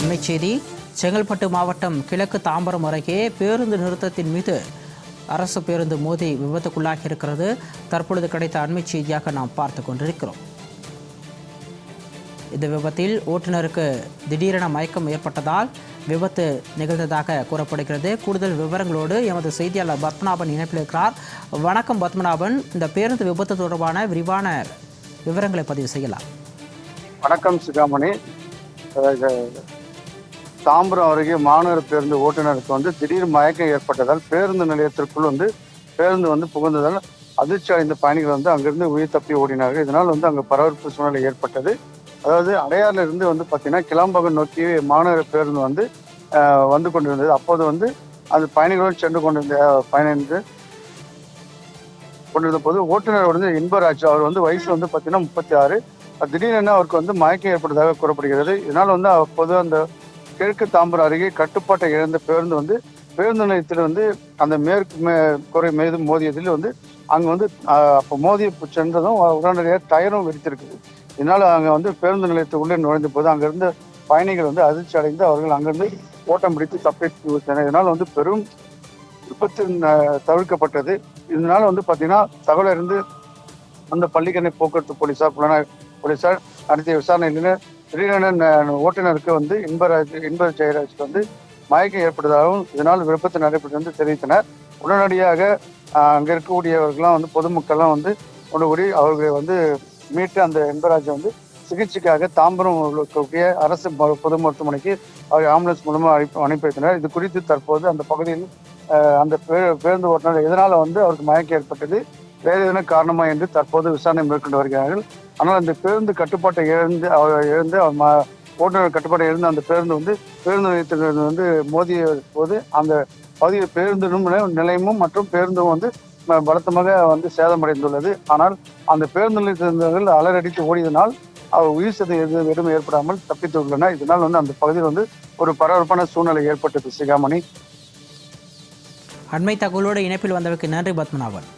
அண்மைச் செய்தி. செங்கல்பட்டு மாவட்டம் கிழக்கு தாம்பரம் அருகே பேருந்து நிறுத்தத்தின் மீது அரசு பேருந்து மோதி விபத்துக்குள்ளாகி இருக்கிறது. தற்பொழுது கிடைத்த அண்மைச் செய்தியாக நாம் பார்த்து கொண்டிருக்கிறோம். இந்த விபத்தில் ஓட்டுநருக்கு திடீரென மயக்கம் ஏற்பட்டதால் விபத்து நிகழ்ந்ததாக கூறப்படுகிறது. கூடுதல் விவரங்களோடு எமது செய்தியாளர் பத்மநாபன் இணைப்பில் இருக்கிறார். வணக்கம் பத்மநாபன், இந்த பேருந்து விபத்து தொடர்பான விரிவான விவரங்களை பதிவு செய்யலாம். வணக்கம் சிகாமணி. தாம்பரம் அருகே மாநகர பேருந்து ஓட்டுநருக்கு திடீர் மயக்கம் ஏற்பட்டதால் பேருந்து நிலையத்திற்குள் பேருந்து புகுந்ததால் அதிர்ச்சி அடைந்த பயணிகள் அங்கிருந்து உயிர் தப்பி ஓடினார்கள். இதனால் அங்கே பரபரப்பு சூழ்நிலை ஏற்பட்டது. அதாவது அடையாறுல இருந்து பார்த்தீங்கன்னா கிளம்பகம் நோக்கி மாநகர பேருந்து வந்து கொண்டிருந்தது. அப்போது அந்த பயணிகளுடன் சென்று கொண்டிருந்த போது ஓட்டுநர் இன்பராஜ் அவர் வயசு பார்த்தீங்கன்னா 36. திடீரென அவருக்கு மயக்கம் ஏற்பட்டதாக கூறப்படுகிறது. இதனால் அப்போது அந்த கிழக்கு தாம்பரம் அருகே கட்டுப்பாட்டை இழந்த பேருந்து பேருந்து நிலையத்தில் அந்த குறை மீது மோதியதில் அங்கே அப்போ மோதிய சென்றதும் உடனடியாக டயரும் வெடித்திருக்குது. இதனால் அங்கே பேருந்து நிலையத்தை உள்ளே நுழைந்த போது அங்கிருந்த பயணிகள் அதிர்ச்சி அடைந்து அவர்கள் அங்கிருந்து ஓட்டம் பிடித்து தப்பித்து விட்டனர். இதனால் பெரும் விபத்து தவிர்க்கப்பட்டது. இதனால் பார்த்தீங்கன்னா தகவல் இருந்து அந்த பள்ளிக்கரணை போக்குவரத்து போலீசார் நடத்திய விசாரணையில் திடீரென ஓட்டுநருக்கு இன்ப ஜெயராஜுக்கு மயக்கம் ஏற்பட்டதாகவும் இதனால் விபத்து நடைபெற்று தெரிவித்தனர். உடனடியாக அங்கே இருக்கக்கூடியவர்கள்லாம் பொதுமக்கள்லாம் கூடி அவர்களை மீட்டு அந்த இன்பராஜை சிகிச்சைக்காக தாம்பரம் இருக்கக்கூடிய அரசு பொது மருத்துவமனைக்கு அவர் ஆம்புலன்ஸ் மூலமாக அனுப்பி வைத்தனர். இது குறித்து தற்போது அந்த பகுதியில் அந்த பேருந்து ஓட்டுநர் எதனால் அவருக்கு மயக்கம் ஏற்பட்டது, வேறு எதனா காரணமா என்று தற்போது விசாரணை மேற்கொண்டு வருகிறார்கள். ஆனால் அந்த பேருந்து கட்டுப்பாட்டை இழந்து ஓட்டுநர் கட்டுப்பாட்டை இழந்து அந்த பேருந்து பேருந்து நிலையத்திற்கு மோதிய போது அந்த பகுதியில் பேருந்து நிலையமும் மற்றும் பேருந்தும் பலத்தமாக சேதமடைந்துள்ளது. ஆனால் அந்த பேருந்து நிலையத்தினர்கள் அலறடித்து ஓடியதனால் அவர் உயிர் சேதம் எதுவும் ஏற்படாமல் தப்பித்துள்ளனர். இதனால் அந்த பகுதியில் ஒரு பரபரப்பான சூழ்நிலை ஏற்பட்டது. சிகாமணி, அண்மை தகவலோடு இணைப்பில் வந்தவருக்கு நன்றி பத்மநாபன்.